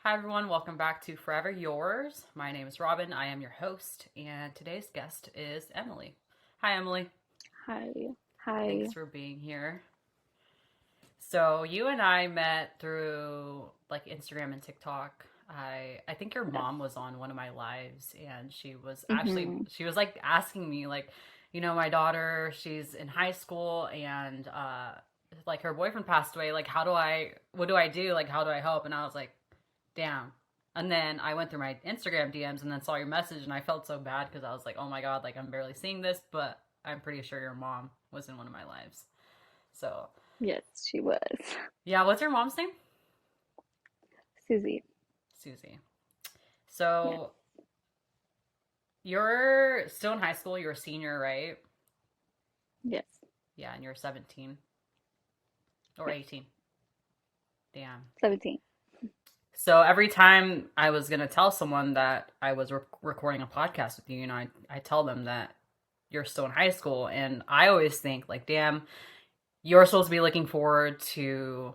Hi, everyone. Welcome back to Forever Yours. My name is Robin. I am your host, and today's guest is Emily. Hi, Emily. Hi. Hi. Thanks for being here. So, you and I met through like Instagram and TikTok. I think your Yes. mom was on one of my lives, and Mm-hmm. she was like asking me like, my daughter, she's in high school, and like her boyfriend passed away. Like, what do I do? Like, how do I help? And I was like, damn. And then I went through my Instagram DMs and then saw your message, and I felt so bad because I was like, oh my God, like I'm barely seeing this, but I'm pretty sure your mom was in one of my lives. So, Yes, she was. yeah, what's your mom's name? Susie. Susie. Yes. So, you're still in high school, you're a senior, right? Yes. Yeah, and you're 17 or Yes. 18. Damn. 17. So every time I was gonna tell someone that I was recording a podcast with you, I tell them that you're still in high school, and I always think like, damn, you're supposed to be looking forward to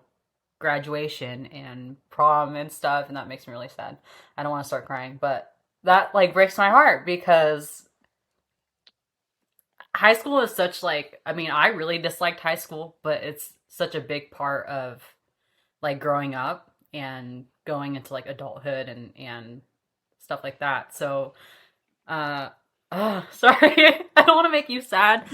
graduation and prom and stuff, and that makes me really sad. I don't want to start crying, but that like breaks my heart because high school is such like, I mean, I really disliked high school, but it's such a big part of like growing up and going into like adulthood and stuff like that. So, uh, oh, sorry, I don't want to make you sad,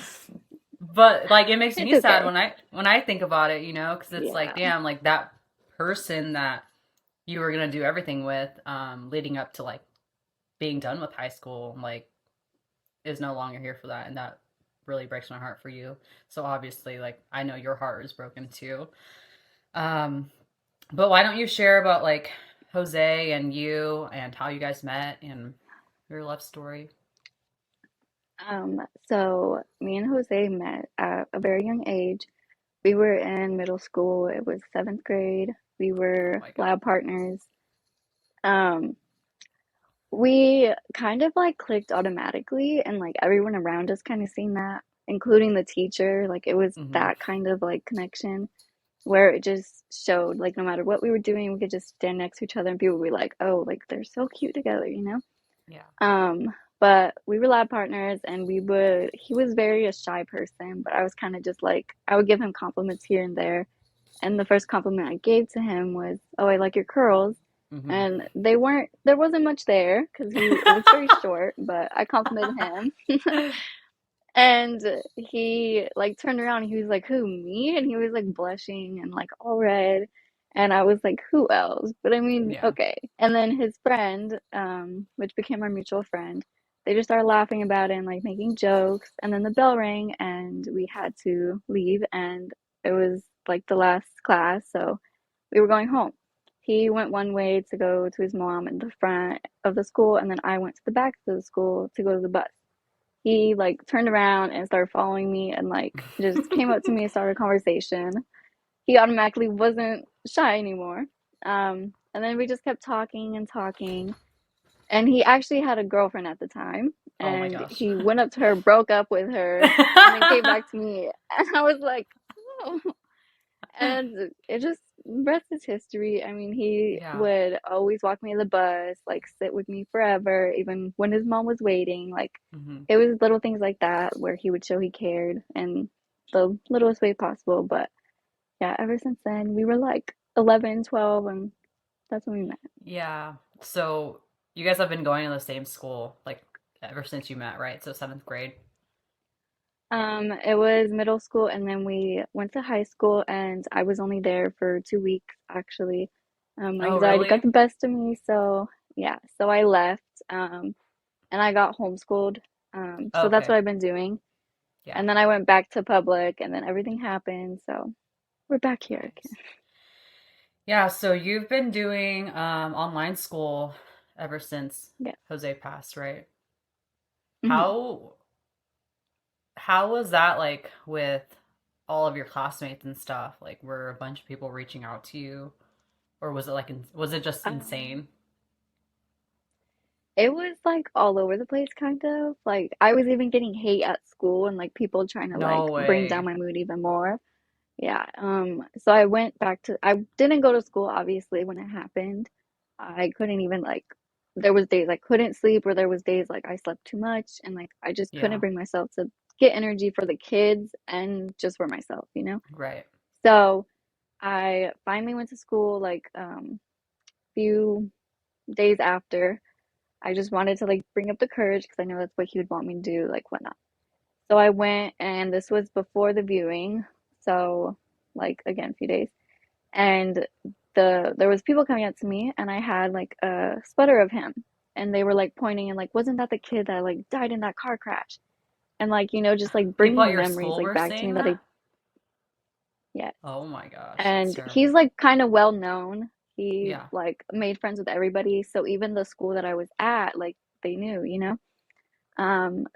but like it makes It's me sad okay. when I think about it, because it's like, Yeah. damn, like that person that you were gonna do everything with, leading up to like being done with high school, like is no longer here for that, and that really breaks my heart for you. So obviously, like I know your heart is broken too. Um, but why don't you share about like Jose and you and how you guys met and your love story? So me and Jose met at a very young age. We were in middle school. It was seventh grade. We Oh were my God. lab partners. Um, we kind of like clicked automatically, and like everyone around us kind of seen that, including the teacher. Like it was Mm-hmm. that kind of like connection where it just showed like no matter what we were doing, we could just stand next to each other and people would be like, oh, like they're so cute together, you know? Yeah. But we were lab partners and he was very a shy person, but I was kind of just like, I would give him compliments here and there. And the first compliment I gave to him was, oh, I like your curls. Mm-hmm. And there wasn't much there because it was very short, but I complimented him. And he like turned around and he was like, "Who, me?" And he was like blushing and like all red. And I was like, "Who else?" But I mean, Yeah. okay. And then his friend, which became our mutual friend, they just started laughing about it and like making jokes. And then the bell rang and we had to leave. And it was like the last class, so we were going home. He went one way to go to his mom in the front of the school, and then I went to the back of the school to go to the bus. He like turned around and started following me and like just came up to me and started a conversation. He automatically wasn't shy anymore. And then we just kept talking and talking. And he actually had a girlfriend at the time. Oh my And gosh. he went up to her, broke up with her, and then came back to me. And I was like, oh. And it just, rest is history. I mean, he Yeah. would always walk me to the bus, like sit with me forever, even when his mom was waiting. Like, Mm-hmm. it was little things like that where he would show he cared in the littlest way possible. But yeah, ever since then, we were like 11, 12, and that's when we met. Yeah. So you guys have been going to the same school like ever since you met, right? So seventh grade. It was middle school, and then we went to high school, and I was only there for 2 weeks, actually. Oh, Anxiety got really? the best of me, so yeah, so I left, and I got homeschooled. So that's Okay. what I've been doing. Yeah. And then I went back to public, and then everything happened, so we're back here Nice. again. Yeah, so you've been doing online school ever since Yeah. Jose passed, right? Hmm. How how was that like with all of your classmates and stuff? Like were a bunch of people reaching out to you or was it like was it just Um, insane? it was like all over the place, kind of. Like I was even getting hate at school and like people trying to No like bring down way. my mood even more. Yeah. So I went back to, I didn't go to school obviously when it happened. I couldn't even like there was days I couldn't sleep or there was days like I slept too much and like I just couldn't Yeah. bring myself to get energy for the kids and just for myself, you know? Right. So I finally went to school like few days after. I just wanted to like bring up the courage because I know that's what he would want me to do, like whatnot. So I went and this was before the viewing. So like again, a few days. And there was people coming up to me and I had like a sweater of him and they were like pointing and like wasn't that the kid that like died in that car crash and like just like People at bringing your memories school like were back to me saying that I that? yes. Oh my gosh, that's And he's terrible. like kind of well known. He Yeah. like made friends with everybody, so even the school that I was at like they knew,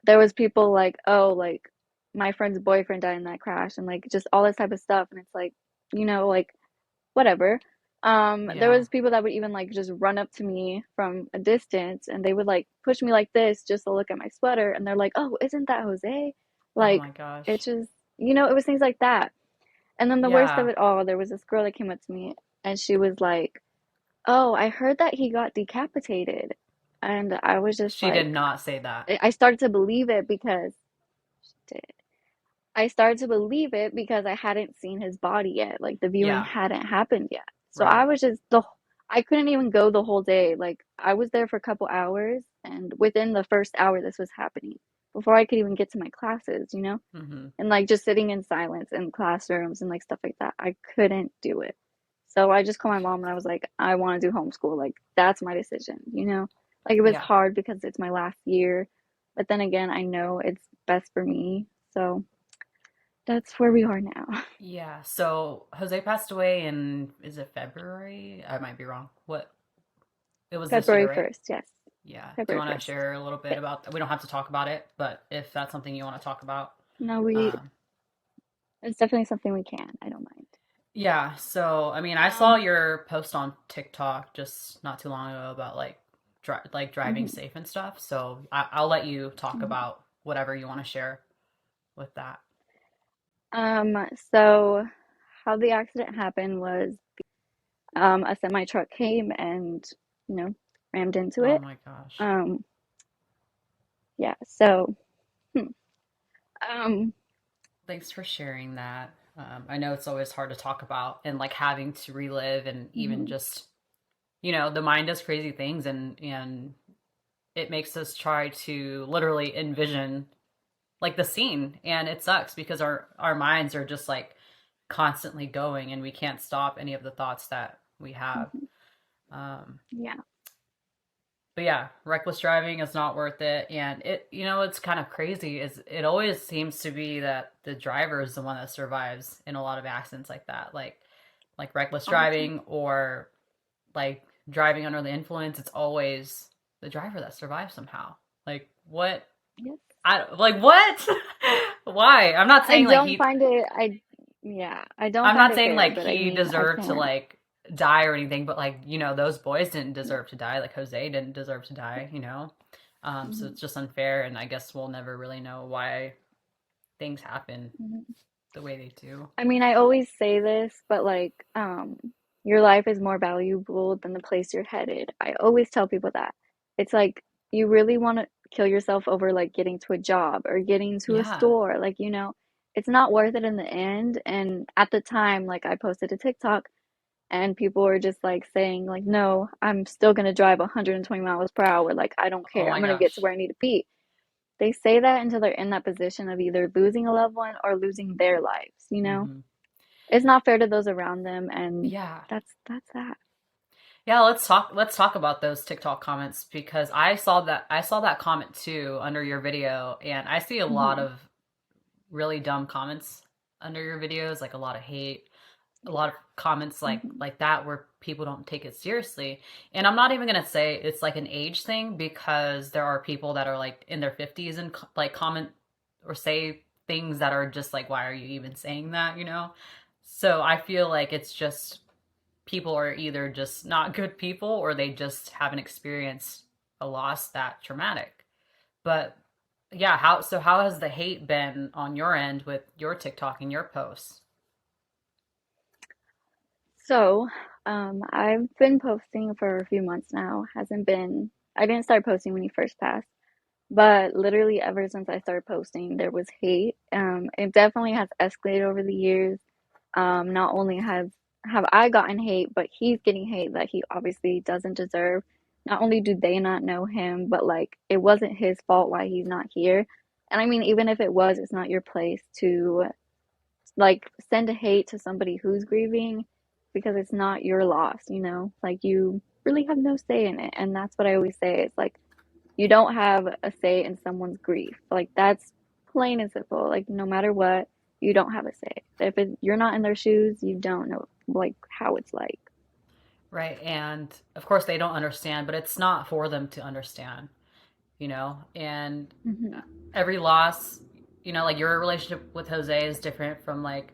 there was people like, oh, like my friend's boyfriend died in that crash and like just all this type of stuff and it's like like whatever. There Yeah. was people that would even like just run up to me from a distance and they would like push me like this just to look at my sweater and they're like, "Oh, isn't that Jose?" Oh Like my it gosh. just it was things like that. And then the worst of Yeah. it all, there was this girl that came up to me and she was like, "Oh, I heard that he got decapitated." And I was just She did like not say that. I started to believe it because I started to believe it because I hadn't seen his body yet. Like the viewing Yeah. hadn't happened yet. So I Right. was just I couldn't even go the whole day. Like I was there for a couple hours and within the first hour this was happening before I could even get to my classes. Mm-hmm. And like just sitting in silence in classrooms and like stuff like that. I couldn't do it. So I just called my mom and I was like, I want to do homeschool. Like that's my decision. Like it was Yeah. hard because it's my last year, but then again, I know it's best for me. So that's where we are now. Yeah. So Jose passed away in, is it February? I might be wrong. What? It was this February year, right? 1st. Yes. Yeah. Do you February want to 1st. share a little bit Yes. about that? We don't have to talk about it, but if that's something you want to talk about. No, Um, it's definitely something we can. I don't mind. yeah. So, I mean, I saw Um, your post on TikTok just not too long ago about like driving mhm, safe and stuff. So I'll let you talk mhm. about whatever you want to share with that. so how the accident happened was a semi truck came and, you know, rammed into Oh it. my gosh. Um, yeah, so hmm, um, Thanks for sharing that. I know it's always hard to talk about and like having to relive and even mhm, just, the mind does crazy things and it makes us try to literally envision like the scene and it sucks because our minds are just like constantly going and we can't stop any of the thoughts that we have. mhm, Um, yeah, but yeah, reckless driving is not worth it. And it's kind of crazy is it always seems to be that the driver is the one that survives in a lot of accidents like that. Like reckless all the time. driving or like driving under the influence, it's always the driver that survives somehow. Like what? Yes. I like what? Why? I don't find it, I don't I'm find not it saying fair, like but I he mean, I deserved to can't. like die or anything, but like, those boys didn't Yeah. deserve to die. Like Jose didn't deserve to die. So Mhm, it's just unfair and I guess we'll never really know why things happen mhm. the way they do. I mean, I always say this, but like, your life is more valuable than the place you're headed. I always tell people that. It's like you really want to kill yourself over like getting to a job or getting to a Yeah. store. Like, it's not worth it in the end. And at the time, like I posted a TikTok and people were just like saying like, no, I'm still gonna drive 120 miles per hour. Like, I don't Oh care. I'm my gonna get to gosh. where I need to be. They say that until they're in that position of either losing a loved one or losing their lives. Hmm. It's not fair to those around them, and Yeah. that's that. Yeah, let's talk about those TikTok comments because I saw that comment too under your video and I see a lot Hmm. of really dumb comments under your videos, like a lot of hate, a lot of comments like Hmm. like that where people don't take it seriously. And I'm not even gonna say it's like an age thing because there are people that are like in their 50s and like comment or say things that are just like, why are you even saying that? So I feel like it's just people are either just not good people or they just haven't experienced a loss that traumatic. But yeah, how has the hate been on your end with your TikTok and your posts? So, I've been posting for a few months now. Hasn't been, I didn't start posting when he first passed, but literally ever since I started posting, there was hate. It definitely has escalated over the years. Not only have I gotten hate, but he's getting hate that he obviously doesn't deserve. Not only do they not know him, but like it wasn't his fault why he's not here. And I mean, even if it was, it's not your place to like send a hate to somebody who's grieving because it's not your loss, you know? Like you really have no say in it. And that's what I always say. It's like you don't have a say in someone's grief. Like that's plain and simple. Like no matter what, you don't have a say. You're not in their shoes, you don't know like how it's like. Right. And of course, they don't understand, but it's not for them to understand, And Hmm. every loss, like your relationship with Jose is different from like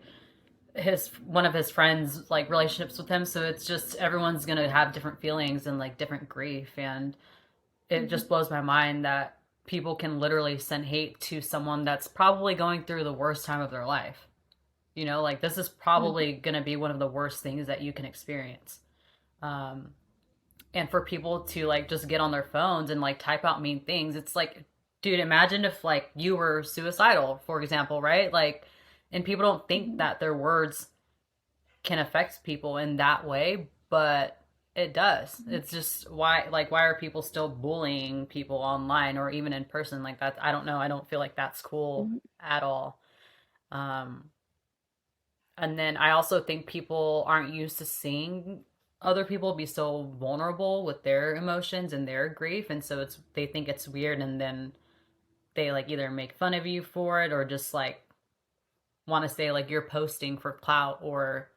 his one of his friends like relationships with him, so it's just everyone's going to have different feelings and like different grief, and it Hmm. just blows my mind that people can literally send hate to someone that's probably going through the worst time of their life. Like this is Hmm. probably going to be one of the worst things that you can experience. Um, and for people to like just get on their phones and like type out mean things, it's like, dude, imagine if like you were suicidal, for example, right? Like, and people don't think Hmm. that their words can affect people in that way, but it does. It's just why are people still bullying people online or even in person like that? I don't know. I don't feel like that's cool Hmm. at all. Um, and then I also think people aren't used to seeing other people be so vulnerable with their emotions and their grief, and so they think it's weird, and then they like either make fun of you for it or just like want to say like you're posting for clout or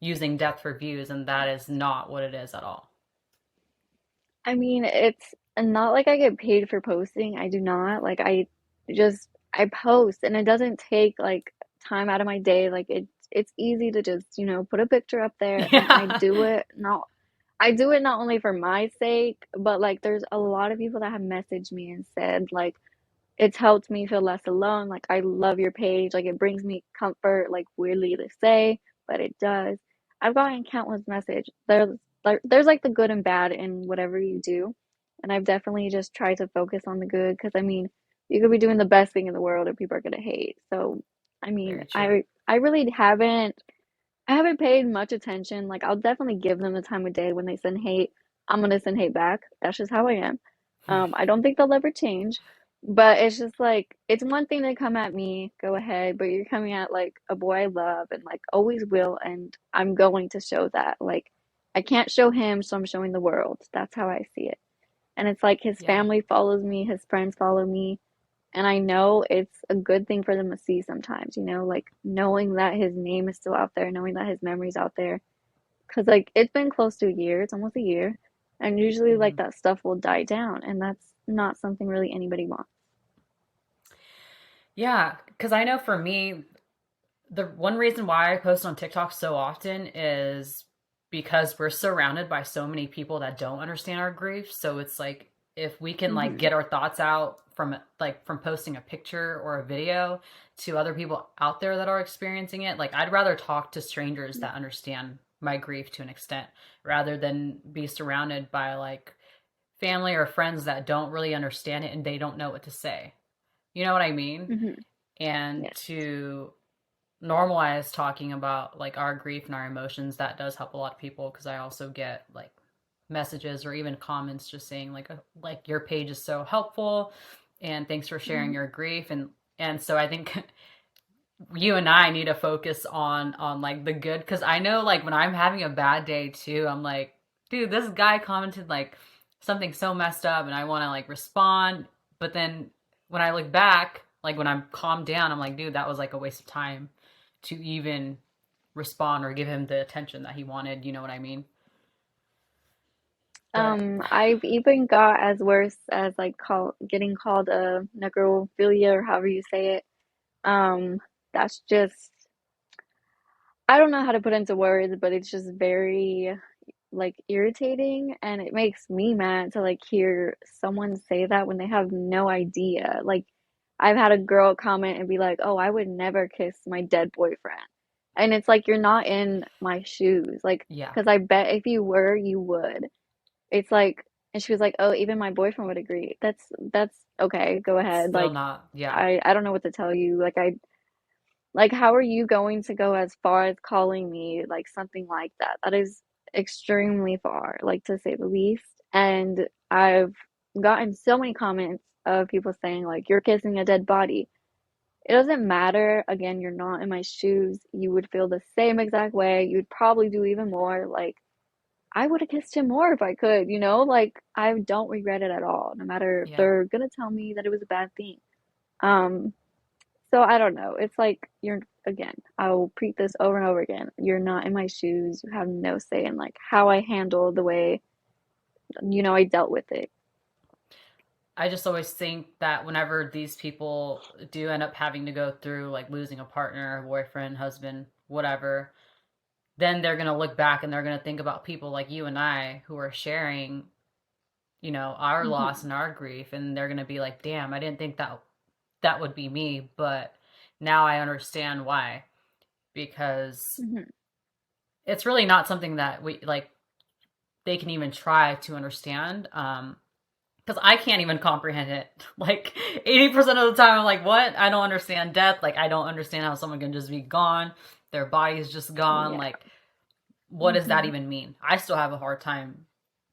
using death for views, and that is not what it is at all. I mean, it's not like I get paid for posting. I do not. Like I post and it doesn't take like time out of my day. Like it's easy to just, put a picture up there and Yeah. I do it not only for my sake, but like there's a lot of people that have messaged me and said like it's helped me feel less alone. Like I love your page. Like it brings me comfort, like weirdly to say, but it does. I've gotten countless messages. There's like the good and bad in whatever you do. And I've definitely just tried to focus on the good because I mean, you could be doing the best thing in the world and people are gonna hate. So I mean, Very true. I really haven't paid much attention. Like I'll definitely give them the time of day when they send hate. I'm gonna send hate back. That's just how I am. I don't think they'll ever change. But it's just like it's one thing to come at me, go ahead, but you're coming at like a boy I love and like always will, and I'm going to show that. Like I can't show him, so I'm showing the world. That's how I see it. And it's like his Yeah. family follows me, his friends follow me, and I know it's a good thing for them to see sometimes, like knowing that his name is still out there, knowing that his memory's out there. Because, like, it's been close to a year, it's almost a year. And usually, like, Hmm. that stuff will die down. And that's not something really anybody wants. Yeah, because I know for me, the one reason why I post on TikTok so often is because we're surrounded by so many people that don't understand our grief. So it's like if we can like Hmm. get our thoughts out from posting a picture or a video to other people out there that are experiencing it, like I'd rather talk to strangers that understand my grief to an extent rather than be surrounded by like family or friends that don't really understand it and they don't know what to say. You know what I mean? Hmm. And Yes. to normalize talking about like our grief and our emotions, that does help a lot of people because I also get like messages or even comments just saying like your page is so helpful and thanks for sharing Hmm. your grief, and so I think you and I need to focus on like the good, because I know like when I'm having a bad day too, I'm like, dude, this guy commented like something so messed up and I want to like respond, but then when I look back, like when I'm calmed down, I'm like, dude, that was like a waste of time to even respond or give him the attention that he wanted, you know what I mean? But I've even got as worse as like getting called a necrophilia or however you say it. That's just I don't know how to put into words, but it's just very like irritating and it makes me mad to like hear someone say that when they have no idea. Like I've had a girl comment and be like, "Oh, I would never kiss my dead boyfriend." And it's like you're not in my shoes. Like, Yeah. because I bet if you were, you would. It's like, and she was like, "Oh, even my boyfriend would agree." That's okay. Go ahead. Still Like, not. Yeah. I don't know what to tell you. Like, how are you going to go as far as calling me like something like that? That is extremely far, like to say the least. And I've gotten so many comments of people saying like, "You're kissing a dead body." It doesn't matter. Again, you're not in my shoes. You would feel the same exact way. You'd probably do even more. Like, I would have kissed him more if I could, you know? Like, I don't regret it at all, no matter if Yeah. they're gonna tell me that it was a bad thing. Um, so I don't know. It's like you're again, I will repeat this over and over again. You're not in my shoes. You have no say in like how I handle the way, I dealt with it. I just always think that whenever these people do end up having to go through like losing a partner, a boyfriend, husband, whatever, then they're going to look back and they're going to think about people like you and I who are sharing, our loss Hmm. and our grief, and they're going to be like, "Damn, I didn't think that would be me, but now I understand why." Because Hmm. it's really not something that we like they can even try to understand. Because I can't even comprehend it. Like 80% of the time, I'm like, what? I don't understand death. Like, I don't understand how someone can just be gone. Their body is just gone. Yeah. Like, what does that Hmm. even mean? I still have a hard time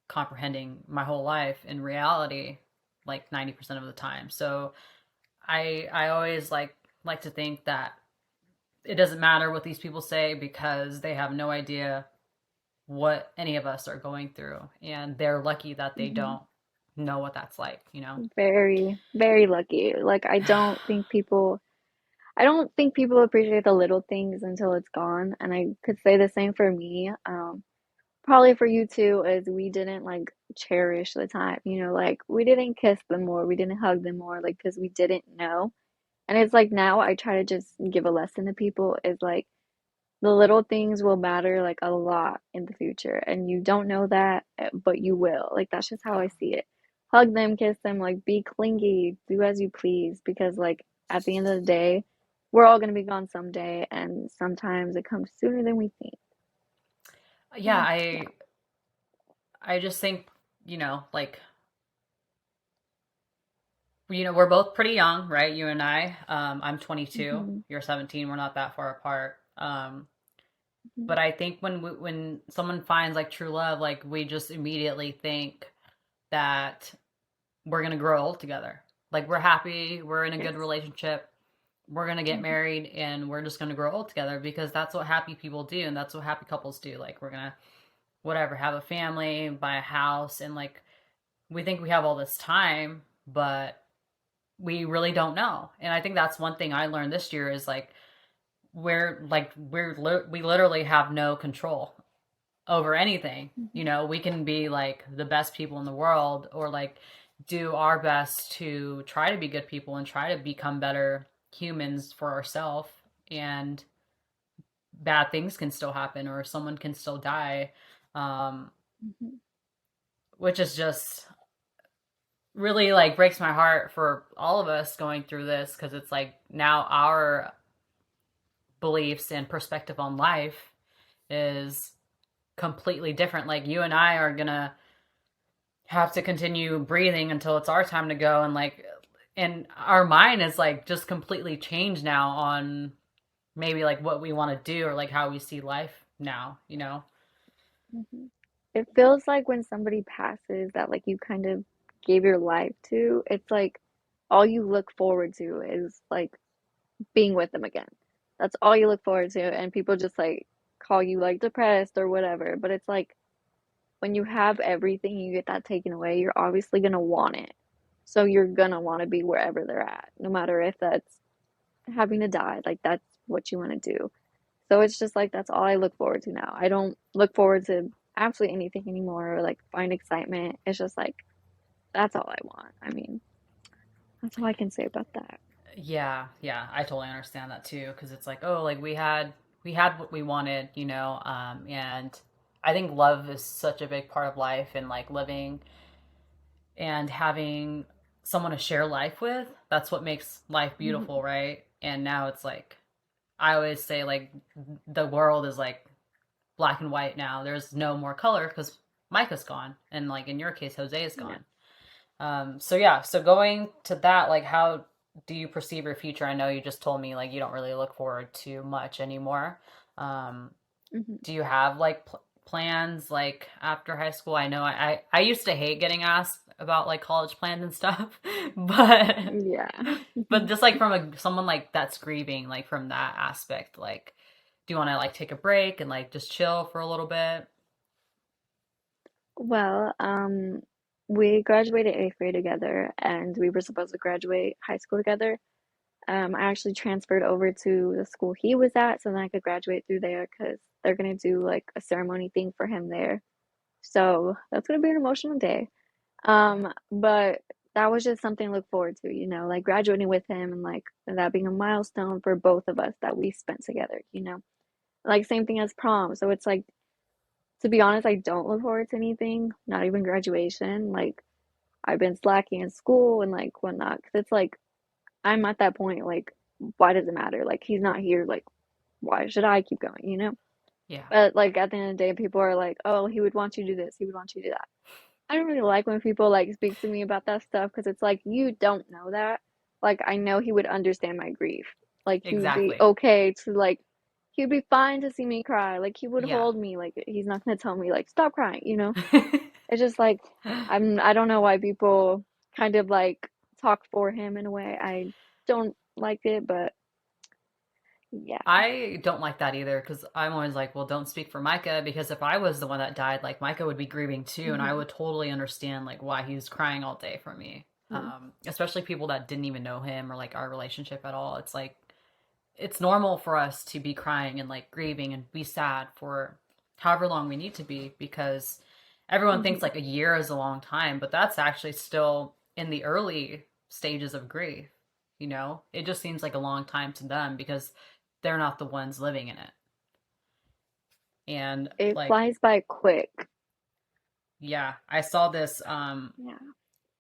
comprehending my whole life in reality, like 90% of the time. So I always like to think that it doesn't matter what these people say because they have no idea what any of us are going through, and they're lucky that they Hmm. don't know what that's like. Very, very lucky. Like, I don't think people appreciate the little things until it's gone. And I could say the same for me. Probably for you too, is we didn't like cherish the time, like we didn't kiss them more, we didn't hug them more, like because we didn't know. And it's like now I try to just give a lesson to people is like the little things will matter like a lot in the future. And you don't know that, but you will. Like that's just how Yeah. I see it. Hug them, kiss them, like be clingy, do as you please, because like at the end of the day, we're all gonna be gone someday, and sometimes it comes sooner than we think. Yeah, So yeah. I just think, like, we're both pretty young, right? You and I. I'm 22. Hmm. You're 17. We're not that far apart. Hmm. But I think when someone finds like true love, like we just immediately think that we're gonna grow old together. Like we're happy, we're in a good Yes. relationship, we're gonna get Hmm. married, and we're just gonna grow old together because that's what happy people do, and that's what happy couples do. Like we're gonna whatever have a family, buy a house, and like we think we have all this time, but we really don't know. And I think that's one thing I learned this year is like we literally have no control over anything. Hmm. We can be like the best people in the world or like do our best to try to be good people and try to become better humans for ourselves, and bad things can still happen or someone can still die, um, Hmm. which is just really like breaks my heart for all of us going through this because it's like now our beliefs and perspective on life is completely different. Like you and I are gonna have to continue breathing until it's our time to go, and our mind is like just completely changed now on maybe like what we want to do or like how we see life now. Hmm. It feels like when somebody passes that like you kind of gave your life to, it's like all you look forward to is like being with them again. That's all you look forward to, and people just like call you like depressed or whatever. But it's like when you have everything, you get that taken away, you're obviously gonna want it. So you're gonna want to be wherever they're at, no matter if that's having to die. Like that's what you want to do. So it's just like that's all I look forward to now. I don't look forward to absolutely anything anymore or like find excitement. It's just like that's all I want. I mean, that's all I can say about that. Yeah, yeah, I totally understand that too because it's like, oh, like we had what we wanted, and I think love is such a big part of life, and like living and having someone to share life with, that's what makes life Hmm. beautiful, right? And now it's like I always say like the world is like black and white now. There's no more color because Micah's gone, and like in your case, Jose is Yeah. gone. So yeah, so going to that, like, how do you perceive your future? I know you just told me like you don't really look forward to much anymore. Um, Hmm. do you have like plans like after high school? I know I used to hate getting asked about like college plans and stuff, but Yeah. but just like from someone like that's grieving, like from that aspect, like, do you want to like take a break and like just chill for a little bit? Well, we graduated eighth grade together, and we were supposed to graduate high school together. I actually transferred over to the school he was at, so then I could graduate through there because they're gonna do like a ceremony thing for him there. So that's gonna be an emotional day. But that was just something to look forward to, like graduating with him and like that being a milestone for both of us that we spent together. Like same thing as prom. So it's like, to be honest, I don't look forward to anything, not even graduation. Like I've been slacking in school and like whatnot, because it's like I'm at that point, like, why does it matter? Like he's not here, like why should I keep going? Yeah, But like at the end of the day, people are like, oh, he would want you to do this, he would want you to do that. I don't really like when people like speak to me about that stuff because it's like you don't know that. Like I know he would understand my grief. Like he would be exactly. okay to like he would be fine to see me cry. Like he would Yeah. hold me. Like he's not gonna tell me like stop crying. It's just like I don't know why people kind of like talk for him in a way. I don't like it, but yeah. I don't like that either because I'm always like, well, don't speak for Micah because if I was the one that died, like Micah would be grieving too, and I Hmm. would totally understand like why he's crying all day for me. Yeah. Especially people that didn't even know him or like our relationship at all. It's like it's normal for us to be crying and like grieving and be sad for however long we need to be because everyone thinks Hmm. like a year is a long time, but that's actually still in the early stages of grief. It just seems like a long time to them because they're not the ones living in it. And It like, flies by quick. yeah, I saw this Yeah,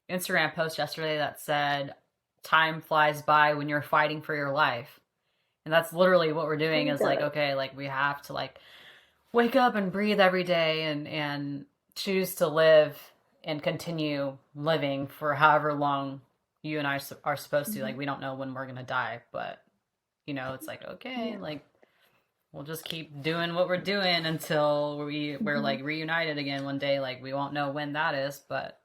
Instagram post yesterday that said time flies by when you're fighting for your life. And that's literally what we're doing it is like, does. okay, like we have to like wake up and breathe every day and choose to live and continue living for however long you and I are supposed to. Hmm. Like we don't know when we're going to die, but it's like, okay, Yeah. like we'll just keep doing what we're doing until we're Hmm. like reunited again one day. Like we won't know when that is, but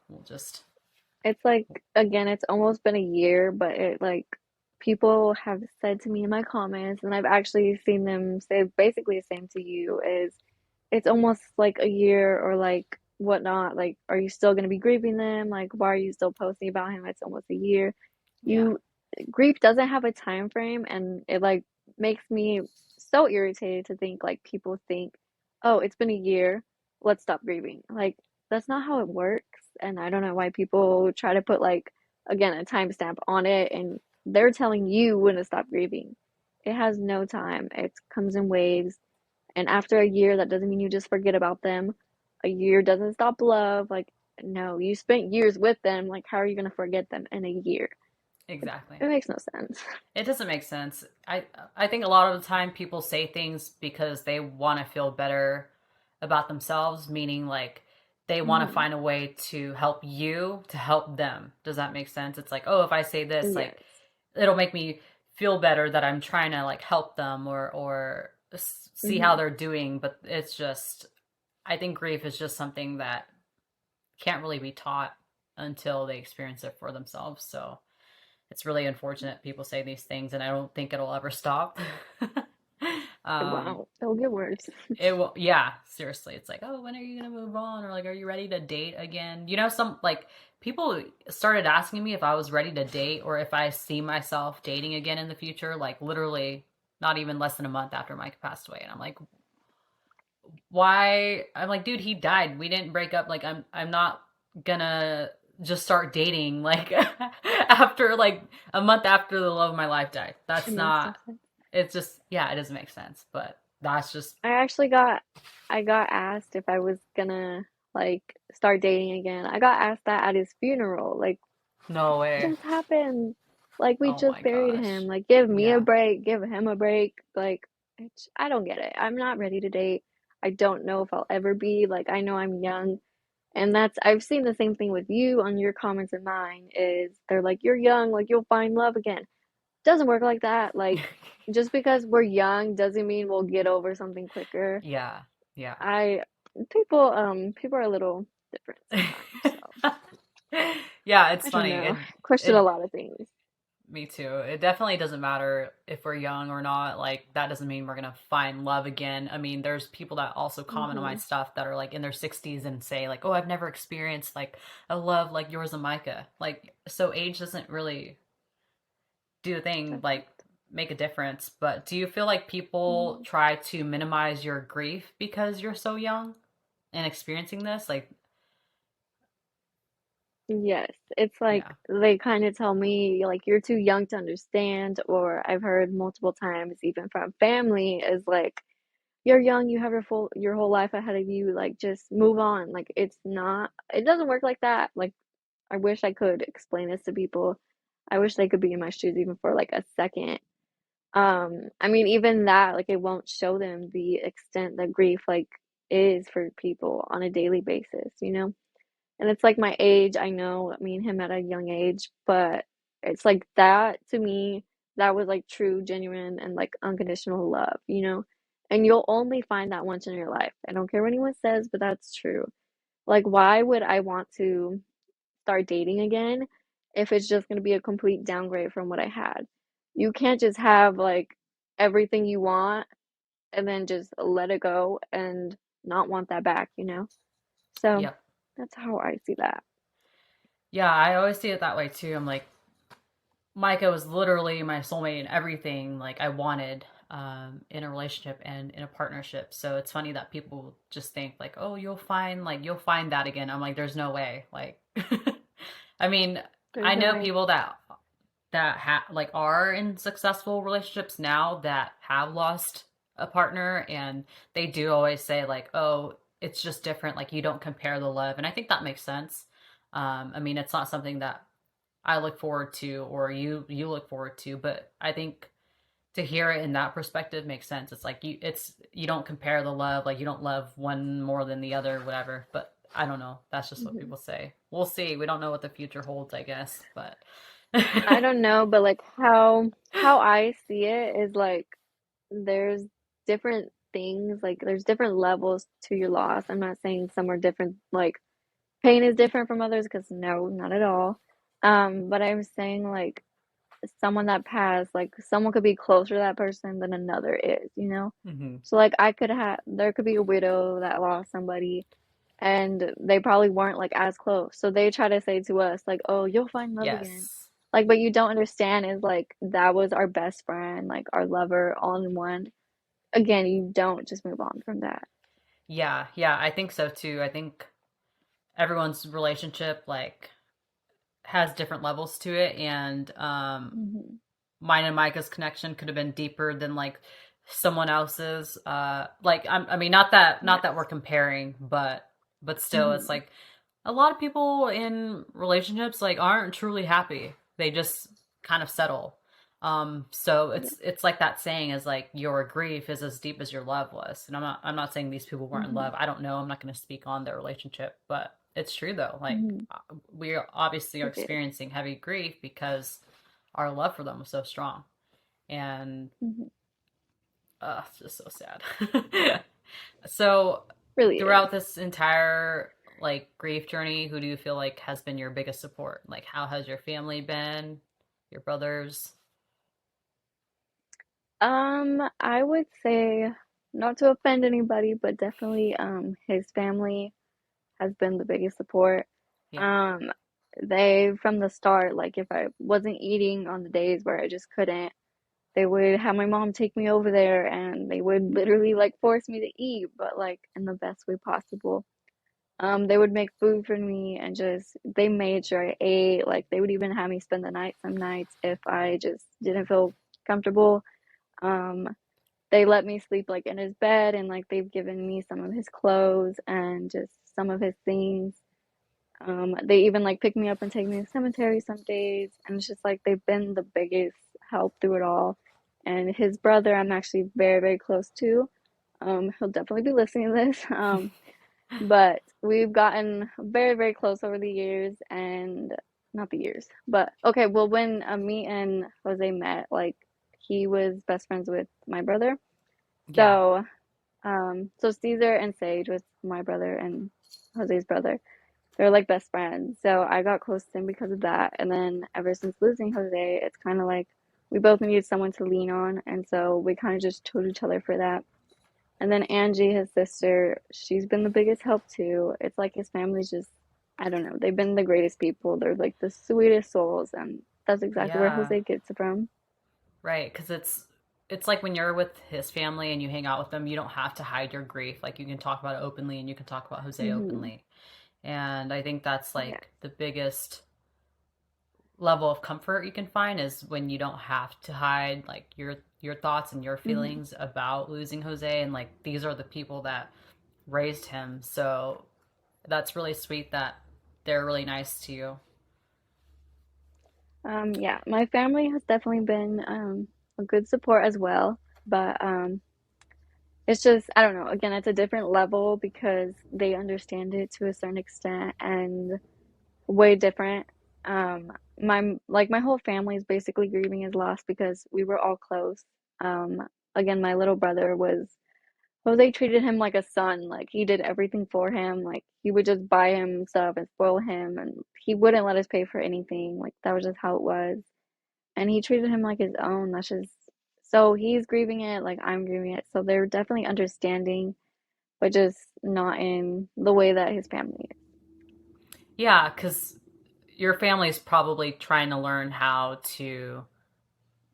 we'll just. It's like, again, it's almost been a year, but it like people have said to me in my comments, and I've actually seen them say basically the same to you, is it's almost like a year or like whatnot. Like, are you still going to be grieving them? Like, why are you still posting about him? It's almost a year. Yeah, You, grief doesn't have a time frame, and it like makes me so irritated to think like people think, oh, it's been a year, let's stop grieving. Like, that's not how it works. And I don't know why people try to put like, again, a timestamp on it, and they're telling you when to stop grieving. It has no time. It comes in waves. And after a year, that doesn't mean you just forget about them. A year doesn't stop love. Like, no, you spent years with them. Like, how are you going to forget them in a year? exactly. It makes no sense. It doesn't make sense. I think a lot of the time people say things because they want to feel better about themselves, meaning like they want to Hmm. find a way to help you to help them. Does that make sense? It's like, oh, if I say this, like Yes. it'll make me feel better that I'm trying to like help them or see how Hmm. they're doing, but it's just I think grief is just something that can't really be taught until they experience it for themselves. So it's really unfortunate people say these things, and I don't think it'll ever stop. um, Wow. It'll get worse. it will, yeah. Seriously, it's like, oh, when are you gonna move on, or like, are you ready to date again? Some like people started asking me if I was ready to date or if I see myself dating again in the future. Like literally, not even less than a month after Mike passed away, and I'm like, why? I'm like, dude, he died. We didn't break up. Like, I'm not gonna just start dating like after like a month after the love of my life died. It That's makes no not. sense. It's just yeah, it doesn't make sense. But that's just I actually I got asked if I was gonna like start dating again. I got asked that at his funeral. Like, no it way. just happened. Like we Oh just my buried him. gosh. Like give me a Yeah. break, give him a break. Like I don't get it. I'm not ready to date. I don't know if I'll ever be. Like I know I'm young, and that's I've seen the same thing with you on your comments and mine is they're like you're young, like you'll find love again. Doesn't work like that. Like just because we're young doesn't mean we'll get over something quicker. Yeah. Yeah. I people are a little different sometimes, so Yeah, it's I don't funny. know. Question a It lot of things. Me too. It definitely doesn't matter if we're young or not. Like that doesn't mean we're gonna find love again. I mean, there's people that also comment on my Hmm. stuff that are like in their 60s and say like, "Oh, I've never experienced like a love like yours and Micah." Like, so age doesn't really do a thing like Doesn't. make a difference. But do you feel like people Mhm. try to minimize your grief because you're so young and experiencing this? Like, Yes, it's like yeah. they kind of tell me like you're too young to understand, or I've heard multiple times even from family is like you're young, you have your whole life ahead of you, like just move on. Like it's not it doesn't work like that. Like I wish I could explain this to people. I wish they could be in my shoes even for like a second. I mean even that like it won't show them the extent that grief like is for people on a daily basis, you know? And it's like my age, I know me and him at a young age, but it's like that to me, that was like true, genuine, and like unconditional love, you know? And you'll only find that once in your life. I don't care what anyone says, but that's true. Like, why would I want to start dating again if it's just going to be a complete downgrade from what I had? You can't just have like everything you want and then just let it go and not want that back, you know? So Yep. that's how I see that. Yeah, I always see it that way too. I'm like, Micah was literally my soulmate and everything like I wanted in a relationship and in a partnership. So it's funny that people just think like, oh, you'll find that again. I'm like, there's no way. Like, I mean, There's I no know way. people like are in successful relationships now that have lost a partner, and they do always say like, oh, it's just different. Like you don't compare the love, and I think that makes sense. I mean, it's not something that I look forward to or you look forward to, but I think to hear it in that perspective makes sense. It's like you don't compare the love, like you don't love one more than the other, whatever. But I don't know. That's just what Hmm. people say. We'll see. We don't know what the future holds, I guess. But I don't know, but like how I see it is like there's different things, like there's different levels to your loss. I'm not saying some are different, like pain is different from others, because no, not at all. But I'm saying like someone that passed, like someone could be closer to that person than another is, you know? hmm So like there could be a widow that lost somebody and they probably weren't like as close. So they try to say to us like, "Oh, you'll find love again." yes. Like, but you don't understand is like that was our best friend, like our lover, all in one. Again, you don't just move on from that. Yeah, yeah, I think so too. I think everyone's relationship like has different levels to it, and Hmm. mine and Micah's connection could have been deeper than like someone else's. Like I mean, not that we're Yes. comparing, but still, it's Hmm. like a lot of people in relationships like aren't truly happy. They just kind of settle. So Yeah. it's like that saying is like your grief is as deep as your love was. And I'm not saying these people weren't in Hmm. love. I don't know. I'm not going to speak on their relationship, but it's true though. Like Hmm. we obviously are It is. experiencing heavy grief because our love for them was so strong. And Hmm. it's just so sad. So Really is. throughout this entire like grief journey, who do you feel like has been your biggest support? Like how has your family been? Your brothers? I would say not to offend anybody, but definitely his family has been the biggest support. Yeah. Um, they from the start, like if I wasn't eating on the days where I just couldn't, they would have my mom take me over there and they would literally like force me to eat, but like in the best way possible. They would make food for me and just they made sure I ate. Like they would even have me spend the night some nights if I just didn't feel comfortable. Um, they let me sleep like in his bed and like they've given me some of his clothes and just some of his things. They even like pick me up and take me to the cemetery some days, and it's just like they've been the biggest help through it all. And his brother, I'm actually very, very close to. He'll definitely be listening to this. But we've gotten very, very close over the years, and not the years, but okay. Well, when me and Jose met, like he was best friends with my brother. Yeah. So, so Caesar and Sage was my brother and Jose's brother. They're like best friends. So I got close to him because of that. And then ever since losing Jose, it's kind of like we both needed someone to lean on, and so we kind of just chose each other for that. And then Angie, his sister, she's been the biggest help too. It's like his family's just, I don't know, they've been the greatest people. They're like the sweetest souls, and that's exactly where Yeah. Jose gets it from. Right, because it's like when you're with his family and you hang out with them, you don't have to hide your grief. Like you can talk about it openly and you can talk about Jose Hmm. openly. And I think that's Yeah. like the biggest level of comfort you can find is when you don't have to hide like your thoughts and your Hmm. feelings about losing Jose, and like these are the people that raised him. So that's really sweet that they're really nice to you. Yeah, my family has definitely been a good support as well, but it's just, I don't know, again, it's a different level because they understand it to a certain extent and way different. My whole family is basically grieving his loss because we were all close. Again, my little brother was Jose treated him like a son. Like he did everything for him. Like he would just buy him stuff and spoil him, and he wouldn't let us pay for anything. Like that was just how it was. And he treated him like his own. That's just so he's grieving it, like I'm grieving it. So they're definitely understanding, but just not in the way that his family Yeah, because your family's probably trying to learn how to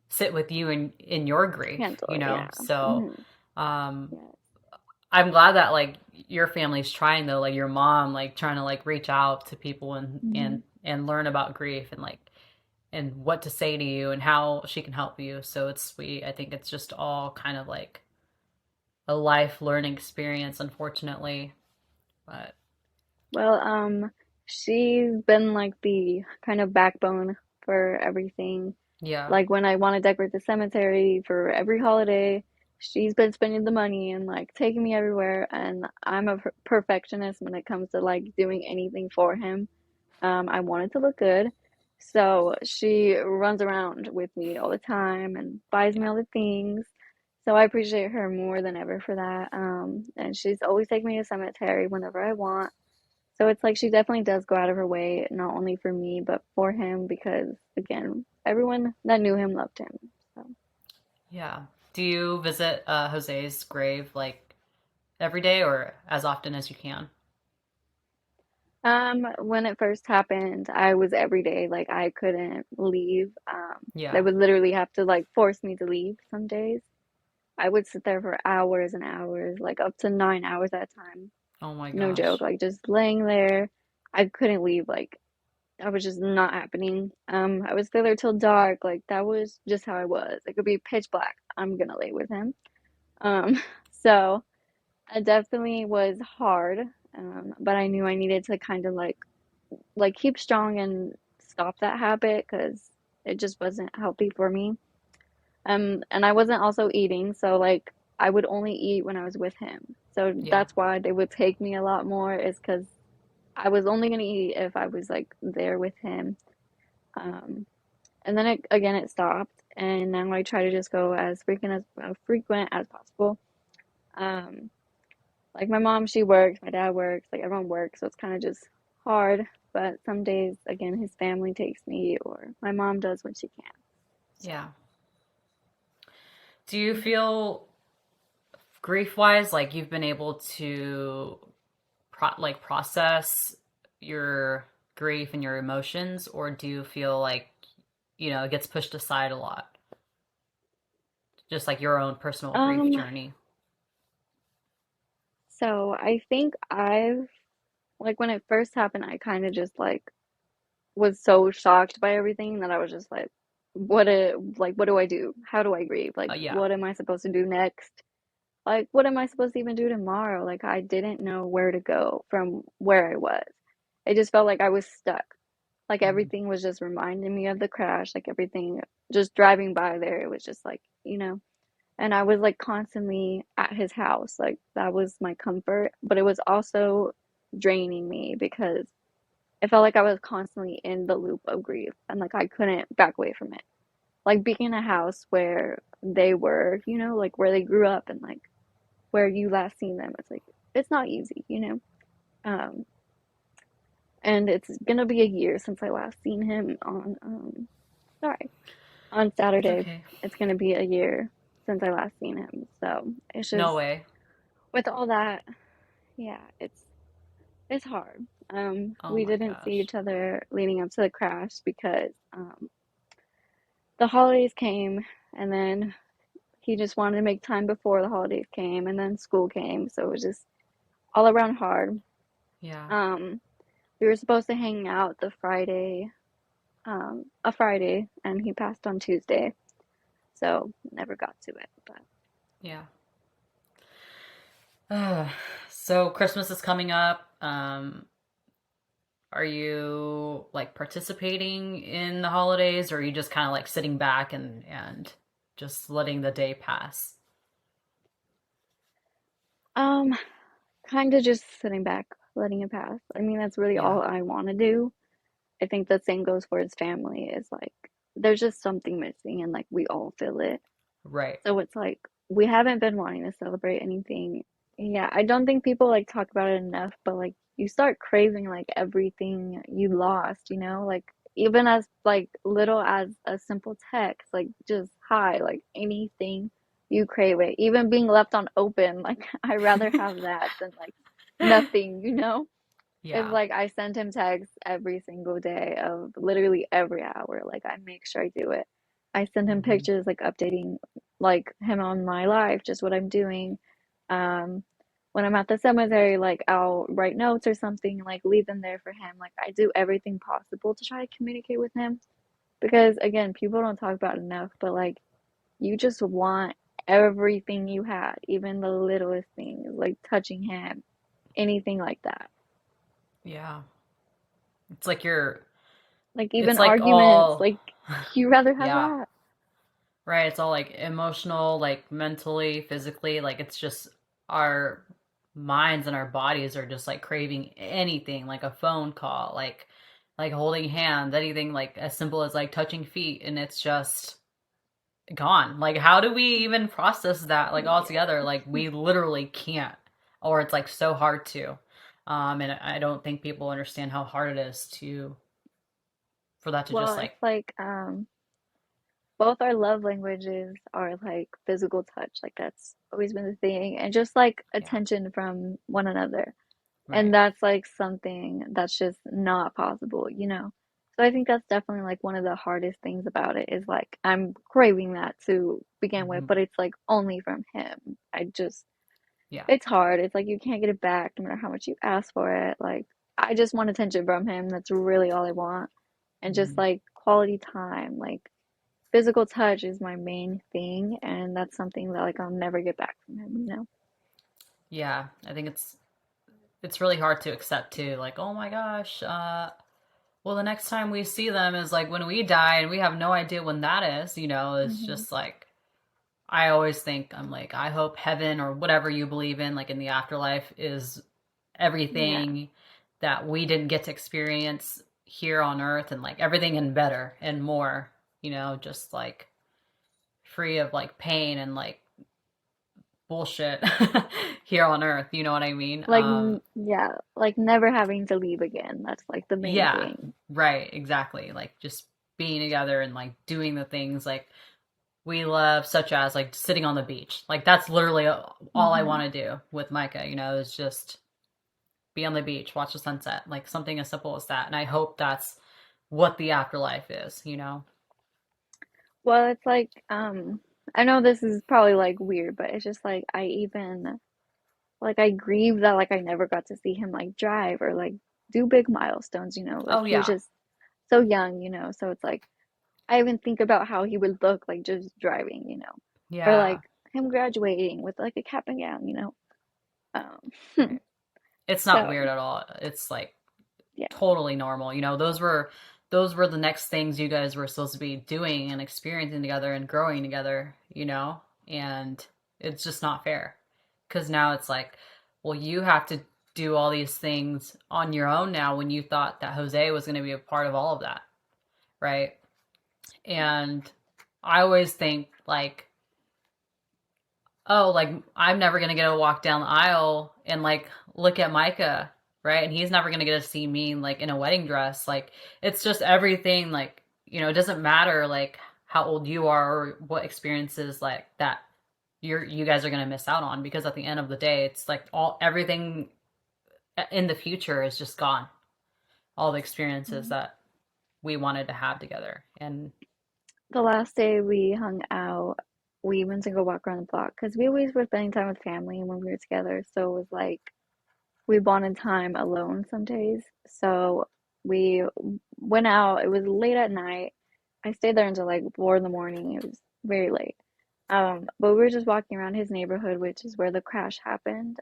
sit with you in your grief, handle you it. know? Yeah. So Hmm. um Yeah. I'm glad that like your family's trying though, like your mom like trying to like reach out to people Hmm. and learn about grief and like and what to say to you and how she can help you. So it's sweet. I think it's just all kind of like a life learning experience, unfortunately. But Well, she's been like the kind of backbone for everything. yeah, Like when I want to decorate the cemetery for every holiday, she's been spending the money and like taking me everywhere. And I'm a perfectionist when it comes to like doing anything for him. I want it to look good. So she runs around with me all the time and buys me yeah, all the things. So I appreciate her more than ever for that. And she's always taking me to cemetery whenever I want. So it's like she definitely does go out of her way, not only for me, but for him, because again, everyone that knew him loved him. So, yeah. Do you visit Jose's grave like every day or as often as you can? when it first happened, I was every day, like I couldn't leave. They Yeah. would literally have to like force me to leave some days. I would sit there for hours and hours, like up to 9 hours at a time. Oh my No joke, gosh. like just laying there. I couldn't leave, like I was just not happening. I would stay there till dark. Like that was just how I was. It could be pitch black. I'm gonna lay with him. Um, so it definitely was hard. But I knew I needed to kind of like keep strong and stop that habit because it just wasn't healthy for me. And I wasn't also eating, so like I would only eat when I was with him. So Yeah. that's why they would take me a lot more, is because I was only gonna eat if I was like there with him. Um, and then it stopped, and now I try to just go as frequent as possible. Um, like my mom, she works, my dad works, like everyone works, so it's kind of just hard. But some days, again, his family takes me, or my mom does when she can. So, Yeah. Do you feel grief wise like you've been able to process your grief and your emotions, or do you feel like it gets pushed aside a lot, just like your own personal grief um, journey? so I think I've like when it first happened, I kind of just like was so shocked by everything that I was just like, what do I do? How do I grieve? Like, Yeah. what am I supposed to do next? Like, what am I supposed to even do tomorrow? Like, I didn't know where to go from where I was. It just felt like I was stuck. Like Mm, everything was just reminding me of the crash, like everything just driving by there, it was just like, and I was like constantly at his house. Like that was my comfort, but it was also draining me because it felt like I was constantly in the loop of grief and like I couldn't back away from it. Like being in a house where they were, like where they grew up and like where you last seen them. It's like it's not easy. Um, and it's gonna be a year since I last seen him on sorry, on it's Saturday. okay. It's gonna be a year since I last seen him. So it's No just way. with all that, yeah, it's hard. Oh We my didn't see gosh. each other leading up to the crash because the holidays came and then he just wanted to make time before the holidays came and then school came, so it was just all around hard. Yeah. Um, we were supposed to hang out a Friday, and he passed on Tuesday, so never got to it. But Yeah. So Christmas is coming up. Are you like participating in the holidays, or are you just kind of like sitting back and just letting the day pass? um, kind of just sitting back, letting it pass. I mean, that's really Yeah. all I want to do. I think the same goes for his family. Is like there's just something missing, and like we all feel it. Right. So it's like we haven't been wanting to celebrate anything. Yeah, I don't think people like talk about it enough, but like you start craving like everything you lost. Like even as like little as a simple text, like just hi, like anything you crave it. Even being left on open, like I'd rather have that than like nothing. It's Yeah. like I send him texts every single day of literally every hour. Like I make sure I do it. I send him Hmm. pictures like updating like him on my life, just what I'm doing. Um, when I'm at the cemetery, like I'll write notes or something, like leave them there for him. Like I do everything possible to try to communicate with him because again, people don't talk about it enough, but like you just want everything you had, even the littlest things, like touching him, anything like that. Yeah. It's like you're, Like it's even like arguments, all, like you rather have yeah, that. right. It's all like emotional, like mentally, physically. Like it's just our minds and our bodies are just like craving anything, like a phone call, like holding hands, anything like as simple as like touching feet, and it's just gone. Like how do we even process that like all Yeah. together? Like we literally can't, or it's like so hard to. And I don't think people understand how hard it is to for that to just Well, like it's like both our love languages are like physical touch. Like that's always been the thing and just like yeah, attention from one another. And right. that's like something that's just not possible. So I think that's definitely like one of the hardest things about it is like I'm craving that to begin with, Hmm. but it's like only from him. I just Yeah. It's hard. It's like you can't get it back no matter how much you ask for it. Like I just want attention from him. That's really all I want. And just Hmm. like quality time, like physical touch is my main thing, and that's something that like I'll never get back from him. Yeah, I think it's really hard to accept too. Like, oh my gosh, well, the next time we see them is like when we die, and we have no idea when that is. It's Hmm. just like I always think I'm like I hope heaven or whatever you believe in, like in the afterlife, is Yeah. everything that we didn't get to experience here on Earth, and like everything and better and more. Just like free of like pain and like bullshit here on Earth. You know what I mean? Like yeah, like never having to leave again. That's like the main Yeah, thing. right, exactly. Like just being together and like doing the things like we love, such as like sitting on the beach. Like that's literally all I Hmm. want to do with Micah, is just be on the beach, watch the sunset, like something as simple as that. And I hope that's what the afterlife is. Well, it's like I know this is probably like weird, but it's just like I grieve that like I never got to see him like drive or like do big milestones. Like Oh, he was yeah. just so young. So it's like I even think about how he would look like just driving. Or like Yeah. him graduating with like a cap and gown. Um Right. It's not so weird at all. It's like Yeah. totally normal. Those were the next things you guys were supposed to be doing and experiencing together and growing together, and it's just not fair because now it's like, well, you have to do all these things on your own now when you thought that Jose was going to be a part of all of that, right? And I always think like, oh, like I'm never gonna get to walk down the aisle and like look at Micah, right? And he's never gonna get to see me like in a wedding dress. Like it's just everything. Like it doesn't matter like how old you are or what experiences like that you guys are gonna miss out on because at the end of the day, it's like all everything in the future is just gone. All the experiences Mhm. that we wanted to have together, and The last day we hung out, we went to go walk around the block because we always were spending time with family when we were together. So it was like we wanted time alone some days. So we went out. It was late at night. I stayed there until like 4 in the morning. It was very late. But we were just walking around his neighborhood, which is where the crash happened.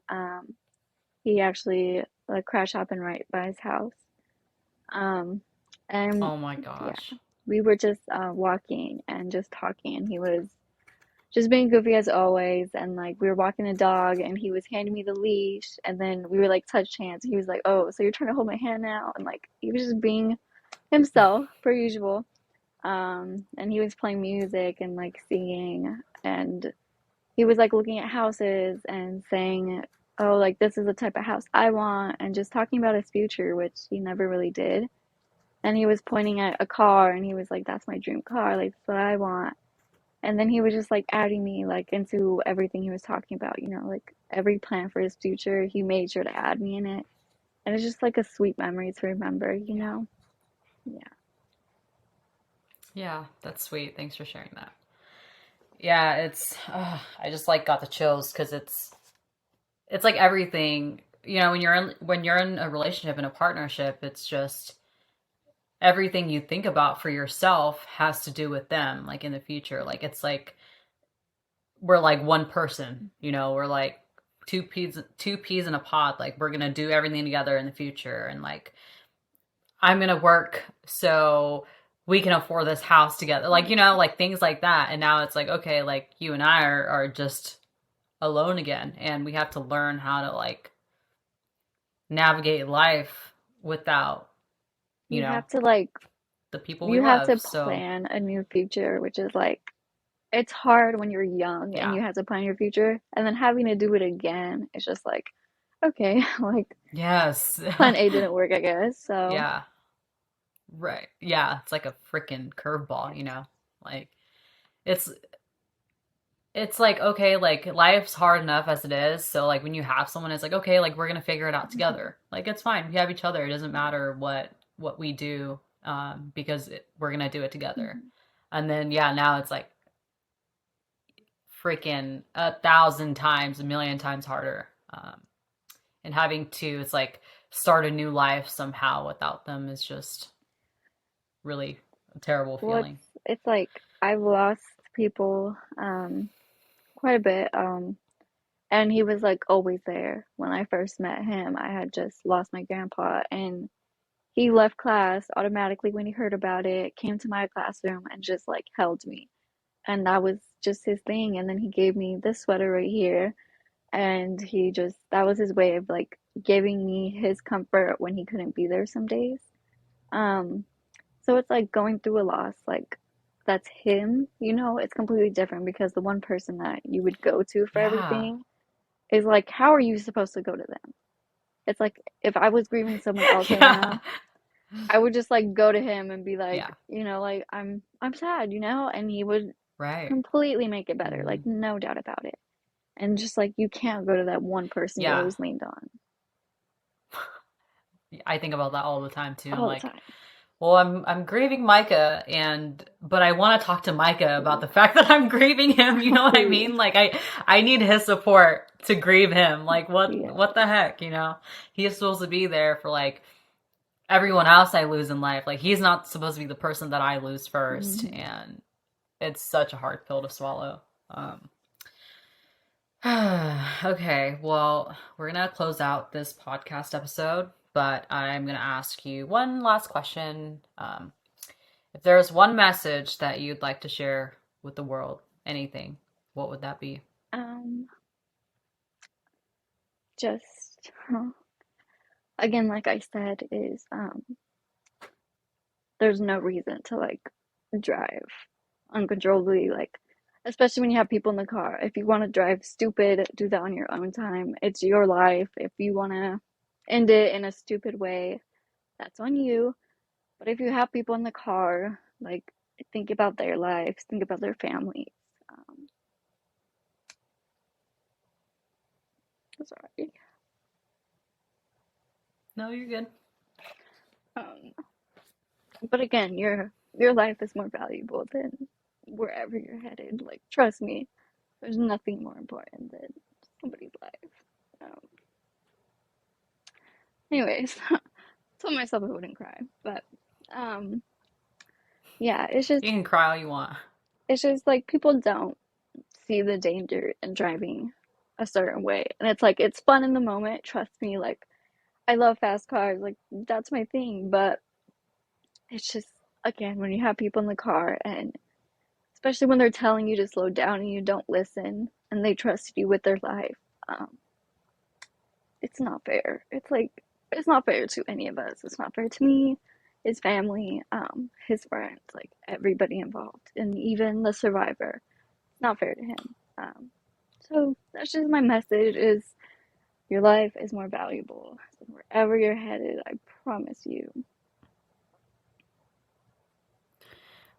He actually, the crash happened right by his house. Um, and oh my yeah, gosh. we were just walking and just talking, and he was just being goofy as always. And like we were walking the dog, and he was handing me the leash, and then we were like touched hands. He was like, "Oh, so you're trying to hold my hand now?" And like he was just being himself per usual. And he was playing music and like singing, and he was like looking at houses and saying, "Oh, like this is the type of house I want," and just talking about his future, which he never really did. And he was pointing at a car, and he was like, "That's my dream car, like that's what I want." And then he was just like adding me like into everything he was talking about, like every plan for his future. He made sure to add me in it, and it's just like a sweet memory to Yeah. remember. Yeah. Yeah, that's sweet. Thanks for sharing that. Yeah, I just like got the chills because it's like everything, when you're in a relationship and a partnership, it's just everything you think about for yourself has to do with them like in the future. Like it's like we're like one person, we're like two peas in a pod. Like we're going to do everything together in the future, and like I'm going to work so we can afford this house together. Like, like things like that. And now it's like, okay, like you and I are just alone again, and we have to learn how to like navigate life without, you You know, have to like the people we you have love. to So, plan a new future, which is like it's hard when you're young and yeah. you have to plan your future, and then having to do it again, it's just like, okay, like Yes. plan A didn't work, I guess. So, Yeah. Right. Yeah, it's like a freaking curveball, Like it's it's like okay, like life's hard enough as it is. So like when you have someone, it's like okay, like we're gonna figure it out together. Like it's fine. We have each other. It doesn't matter what we do, because we're gonna do it together. mhm. And then yeah, now it's like freaking 1,000 times, a million times harder. And having to, it's like start a new life somehow without them is just really a terrible Well, feeling. it's like I've lost people quite a bit. And he was like always there. When I first met him, I had just lost my grandpa, and he left class automatically when he heard about it, came to my classroom and just like held me. And that was just his thing. And then he gave me this sweater right here, and he just that was his way of like giving me his comfort when he couldn't be there some days. Um, so it's like going through a loss, like that's him, it's completely different because the one person that you would go to for Yeah. everything is like, how are you supposed to go to them? It's like if I was grieving someone else right Yeah. now, I would just like go to him and be like, Yeah. like I'm sad, and he would Right. completely make it better, Mm. like no doubt about it. And just like you can't go to that one person you Yeah. always leaned on I think about that all the time too. I'm all the like, time. well, I'm grieving Micah, but I want to talk to Micah about the fact that I'm grieving him. You know what I Completely. mean? Like I need his support to grieve him. Like Yeah. what the heck, He's supposed to be there for like everyone else I lose in life. Like he's not supposed to be the person that I lose first, Hmm. and it's such a hard pill to swallow. Okay, well, we're gonna close out this podcast episode. but I'm going to ask you one last question. If there's one message that you'd like to share with the world, anything, what would that be? Um, just again, like I said, is there's no reason to like drive uncontrollably, like especially when you have people in the car. If you want to drive stupid, do that on your own time. It's your life. If you want to end it in a stupid way, that's on you. But if you have people in the car, like think about their lives, think about their families. Um, sorry. No, you're good. Um, but again, your life is more valuable than wherever you're headed. Like trust me, there's nothing more important than somebody's life. Um, anyways, told myself I wouldn't cry, but um, yeah, You can cry all you want. it's just like people don't see the danger in driving a certain way, and it's like it's fun in the moment. Trust me, like I love fast cars, like that's my thing, but it's just again when you have people in the car and especially when they're telling you to slow down and you don't listen and they trust you with their life, um, it's not fair. It's like it's not fair to any of us. It's not fair to me, his family, his friends, like everybody involved, and even the survivor. It's not fair to him. So that's just my message: is your life is more valuable. So wherever you're headed, I promise you.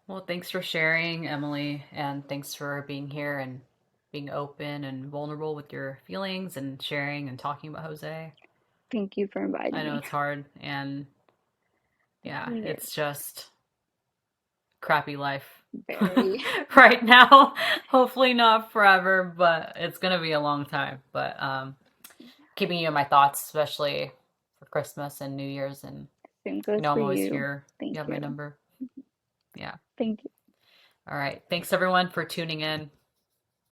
Well, thanks for sharing, Emily, and thanks for being here and being open and vulnerable with your feelings and sharing and talking about Jose. Thank you for I inviting know me. it's hard, and yeah, It it's is just crappy life very. right now. Hopefully not forever, but it's gonna be a long time. But keeping you in my thoughts, especially for Christmas and New Year's, and Same you goes know for I'm always you. here. You Thank have my you. number. Yeah. Thank you. All right. Thanks everyone for tuning in.